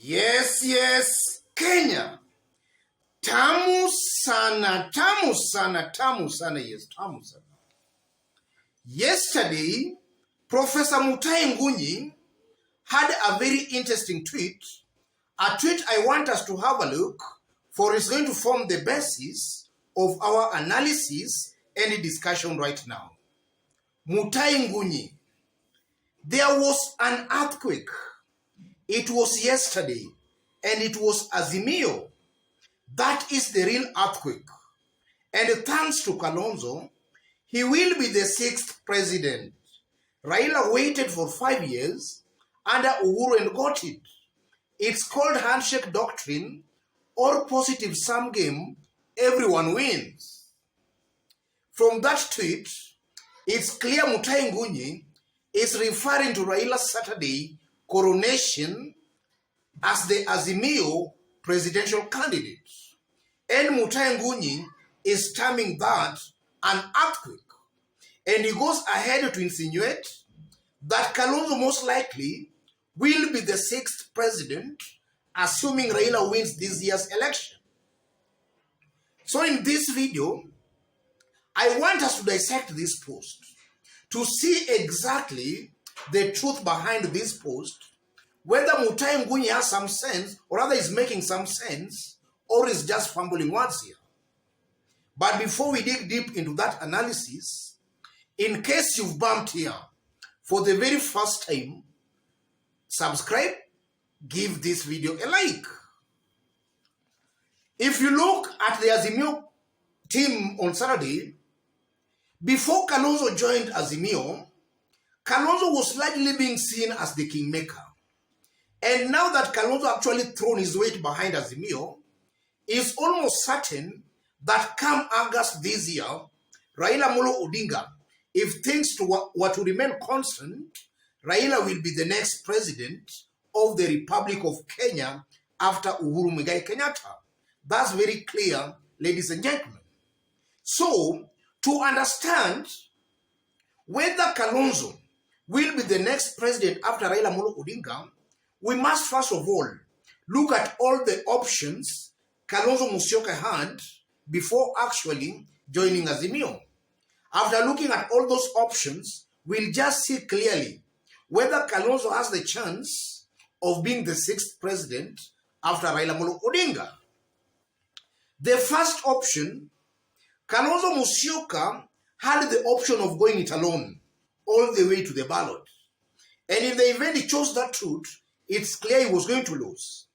Yes, Kenya. Tamu sana, yes, tamu sana. Yesterday, Professor Mutahi Ngunyi had a very interesting tweet, a tweet I want us to have a look, for it's going to form the basis of our analysis and discussion right now. Mutahi Ngunyi, there was an earthquake. It was yesterday, and it was Azimio. That is the real earthquake. And thanks to Kalonzo, he will be the 6th president. Raila waited for 5 years under Uhuru and got it. It's called handshake doctrine or positive sum game. Everyone wins. From that tweet, it's clear Mutahi Ngunyi is referring to Raila's Saturday coronation as the Azimio presidential candidate. And Mutahi Ngunyi is terming that an earthquake. And he goes ahead to insinuate that Kalonzo most likely will be the 6th president, assuming Raila wins this year's election. So in this video, I want us to dissect this post to see exactly the truth behind this post, whether Mutahi Ngunyi has some sense, or rather is making some sense, or is just fumbling words here. But before we dig deep into that analysis, in case you've bumped here for the very first time, subscribe, give this video a like. If you look at the Azimio team on Saturday, before Kalonzo joined Azimio, Kalonzo was largely being seen as the kingmaker. And now that Kalonzo actually thrown his weight behind Azimio, it's almost certain that come August this year, Raila Molo Odinga, if things were to remain constant, Raila will be the next president of the Republic of Kenya after Uhuru Muigai Kenyatta. That's very clear, ladies and gentlemen. So, to understand whether Kalonzo will be the next president after Raila Molo Odinga, we must first of all look at all the options Kalonzo Musyoka had before actually joining Azimio. After looking at all those options, we'll just see clearly whether Kalonzo has the chance of being the 6th president after Raila Molo Odinga. The first option, Kalonzo Musyoka had the option of going it alone all the way to the ballot. And in the event he chose that route, it's clear he was going to lose.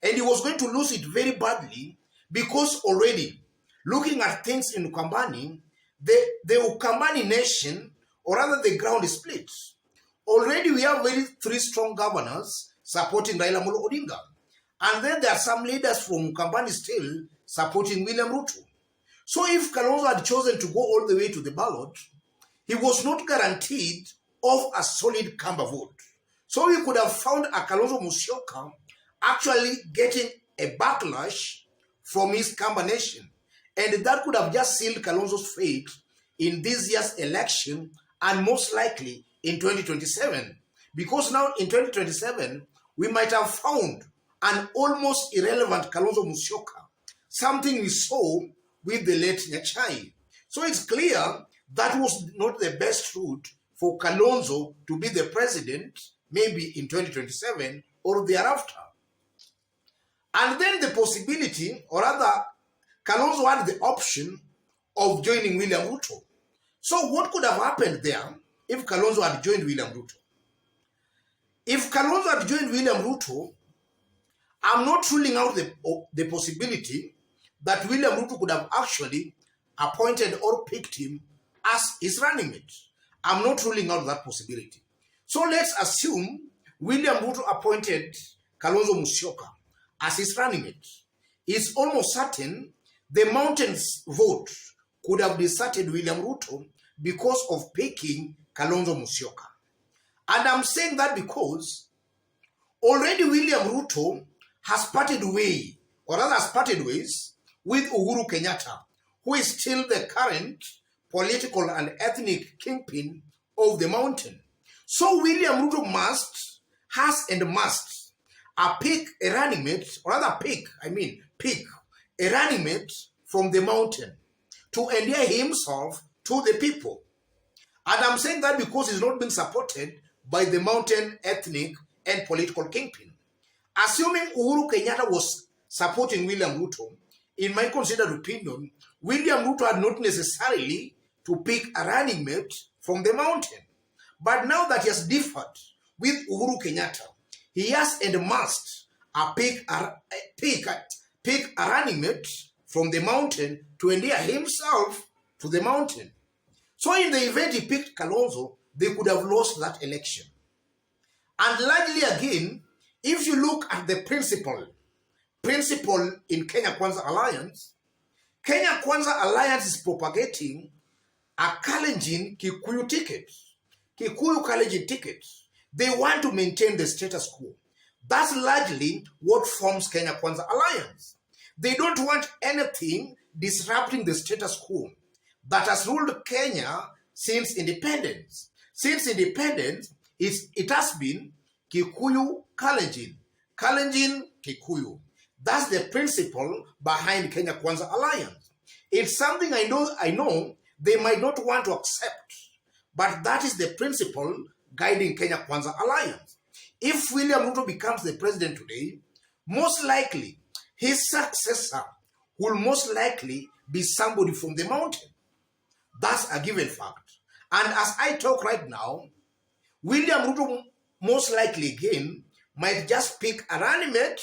And he was going to lose it very badly because already, looking at things in Ukambani, the Ukambani nation, or rather the ground is split. Already we have 3 strong governors supporting Raila Molo Odinga. And then there are some leaders from Ukambani still supporting William Ruto. So if Kalonzo had chosen to go all the way to the ballot, he was not guaranteed of a solid Kamba vote. So we could have found a Kalonzo Musyoka actually getting a backlash from his Kamba nation. And that could have just sealed Kalonzo's fate in this year's election and most likely in 2027. Because now in 2027, we might have found an almost irrelevant Kalonzo Musyoka, something we saw with the late Nyachai. So it's clear that was not the best route for Kalonzo to be the president, maybe in 2027 or thereafter. And then the possibility, or rather, Kalonzo had the option of joining William Ruto. So what could have happened there if Kalonzo had joined William Ruto? If Kalonzo had joined William Ruto, I'm not ruling out the possibility that William Ruto could have actually appointed or picked him as his running mate. I'm not ruling out that possibility. So let's assume William Ruto appointed Kalonzo Musyoka as his running mate. It's almost certain the mountain's vote could have deserted William Ruto because of picking Kalonzo Musyoka. And I'm saying that because already William Ruto has parted ways with Uhuru Kenyatta, who is still the current political and ethnic kingpin of the mountain. So William Ruto must pick a running mate, or rather pick a running mate from the mountain to endear himself to the people. And I'm saying that because he's not being supported by the mountain ethnic and political kingpin. Assuming Uhuru Kenyatta was supporting William Ruto, in my considered opinion, William Ruto had not necessarily to pick a running mate from the mountain. But now that he has differed with Uhuru Kenyatta, he has and must pick a running mate from the mountain to endear himself to the mountain. So in the event he picked Kalonzo, they could have lost that election. And largely again, if you look at the principle in Kenya Kwanza Alliance is propagating a Kalenjin Kikuyu ticket. Kikuyu Kalenjin ticket. They want to maintain the status quo. That's largely what forms Kenya Kwanza Alliance. They don't want anything disrupting the status quo that has ruled Kenya since independence. Since independence, it has been Kikuyu Kalenjin. Kalenjin Kikuyu. That's the principle behind Kenya Kwanza Alliance. It's something I know they might not want to accept, but that is the principle guiding Kenya Kwanza Alliance. If William Ruto becomes the president today, most likely his successor will most likely be somebody from the mountain. That's a given fact. And as I talk right now, William Ruto most likely again might just pick a running mate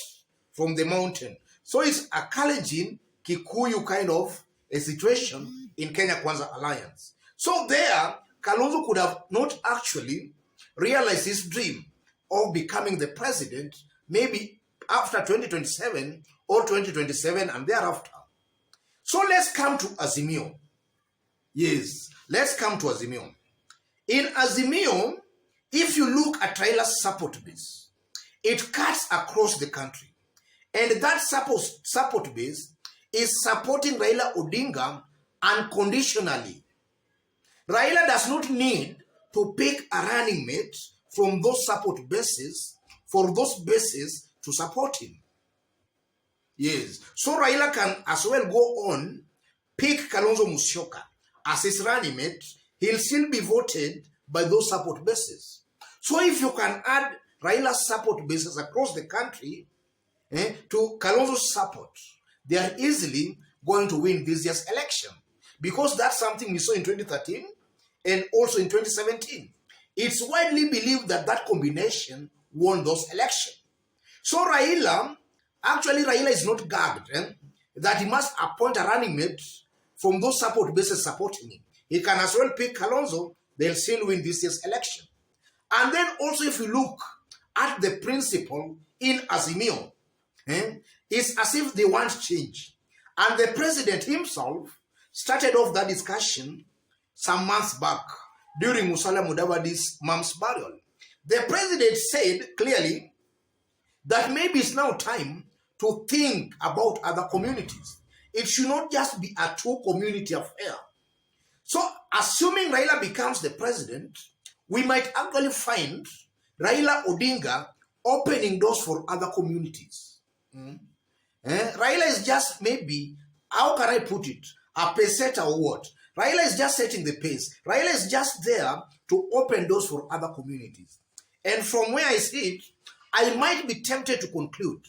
from the mountain. So it's a Kalenjin Kikuyu kind of a situation in Kenya Kwanza Alliance. So there, Kalonzo could have not actually realized his dream of becoming the president maybe after 2027 or 2027 and thereafter. So let's come to Azimio. Yes, let's come to Azimio. In Azimio, if you look at Raila's support base, it cuts across the country. And that support base is supporting Raila Odinga unconditionally. Raila does not need to pick a running mate from those support bases for those bases to support him. Yes. So Raila can as well go on, pick Kalonzo Musyoka as his running mate. He'll still be voted by those support bases. So if you can add Raila's support bases across the country to Kalonzo's support, they are easily going to win this year's election. Because that's something we saw in 2013 and also in 2017. It's widely believed that that combination won those elections. So Raila is not gagged that he must appoint a running mate from those support bases supporting him. He can as well pick Kalonzo, they'll still win this year's election. And then also if you look at the principle in Azimio, it's as if they want change. And the president himself started off that discussion some months back during Musalia Mudavadi's mom's burial. The president said clearly that maybe it's now time to think about other communities. It should not just be a two-community affair. So, assuming Raila becomes the president, we might actually find Raila Odinga opening doors for other communities. Raila is just maybe, how can I put it, a pace setter or what? Raila is just setting the pace. Raila is just there to open doors for other communities. And from where I see it, I might be tempted to conclude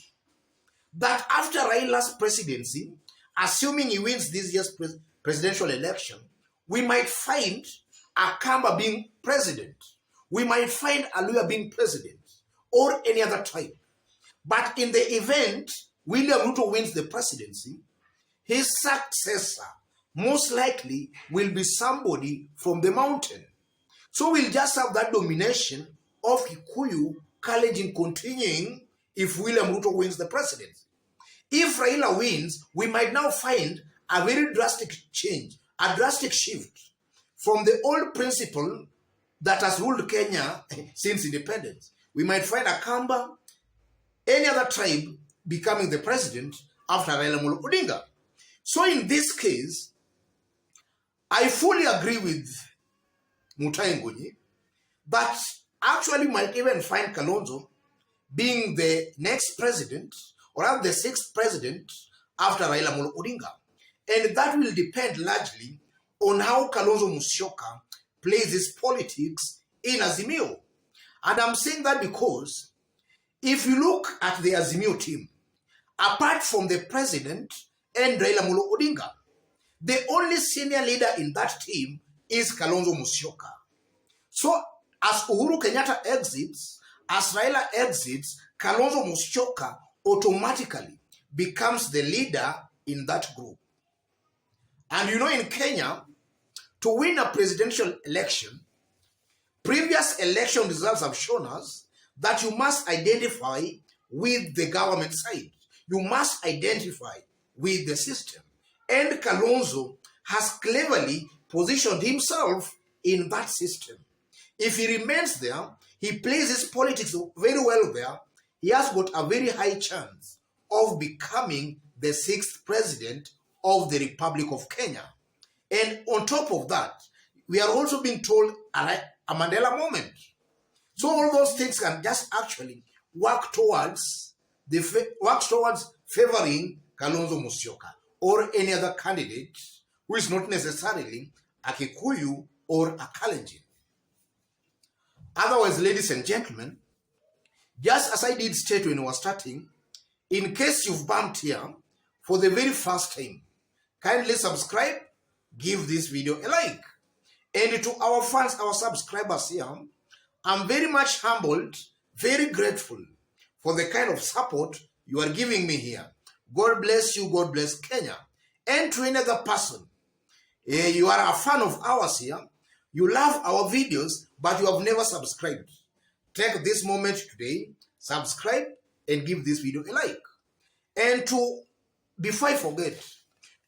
that after Raila's presidency, assuming he wins this year's presidential election, we might find Akamba being president. We might find Aluya being president or any other tribe. But in the event William Ruto wins the presidency, his successor most likely will be somebody from the mountain. So we'll just have that domination of Kikuyu Kalenjin continuing if William Ruto wins the presidency. If Raila wins, we might now find a very drastic change, a drastic shift from the old principle that has ruled Kenya since independence. We might find Akamba, any other tribe becoming the president after Raila Odinga. So in this case, I fully agree with Mutahi Ngunyi that actually might even find Kalonzo being the next president or the 6th president after Raila Amolo Odinga. And that will depend largely on how Kalonzo Musyoka plays his politics in Azimio. And I'm saying that because if you look at the Azimio team, apart from the president and Raila Amolo Odinga, the only senior leader in that team is Kalonzo Musyoka. So as Uhuru Kenyatta exits, as Raila exits, Kalonzo Musyoka automatically becomes the leader in that group. And you know, in Kenya, to win a presidential election, previous election results have shown us that you must identify with the government side. You must identify with the system. And Kalonzo has cleverly positioned himself in that system. If he remains there, he plays his politics very well there, he has got a very high chance of becoming the 6th president of the Republic of Kenya. And on top of that, we are also being told a Mandela moment. So all those things can just actually work towards favoring Kalonzo Musyoka or any other candidate who is not necessarily a Kikuyu or a Kalenjin. Otherwise, ladies and gentlemen, just as I did state when we were starting, in case you've bumped here for the very first time, kindly subscribe, give this video a like. And to our fans, our subscribers here, I'm very much humbled, very grateful for the kind of support you are giving me here. God bless you, God bless Kenya. And to any other person, you are a fan of ours here, you love our videos, but you have never subscribed. Take this moment today, subscribe, and give this video a like. And before I forget,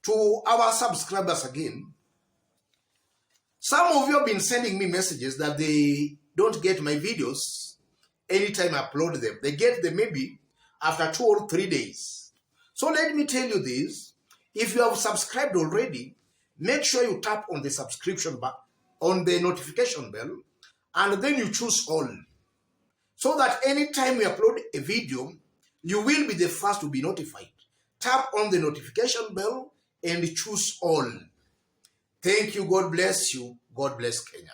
to our subscribers again, some of you have been sending me messages that they don't get my videos anytime I upload them. They get them maybe after 2 or 3 days. So let me tell you this. If you have subscribed already, make sure you tap on the subscription button, on the notification bell, and then you choose all. So that anytime we upload a video, you will be the first to be notified. Tap on the notification bell and choose all. Thank you. God bless you. God bless Kenya.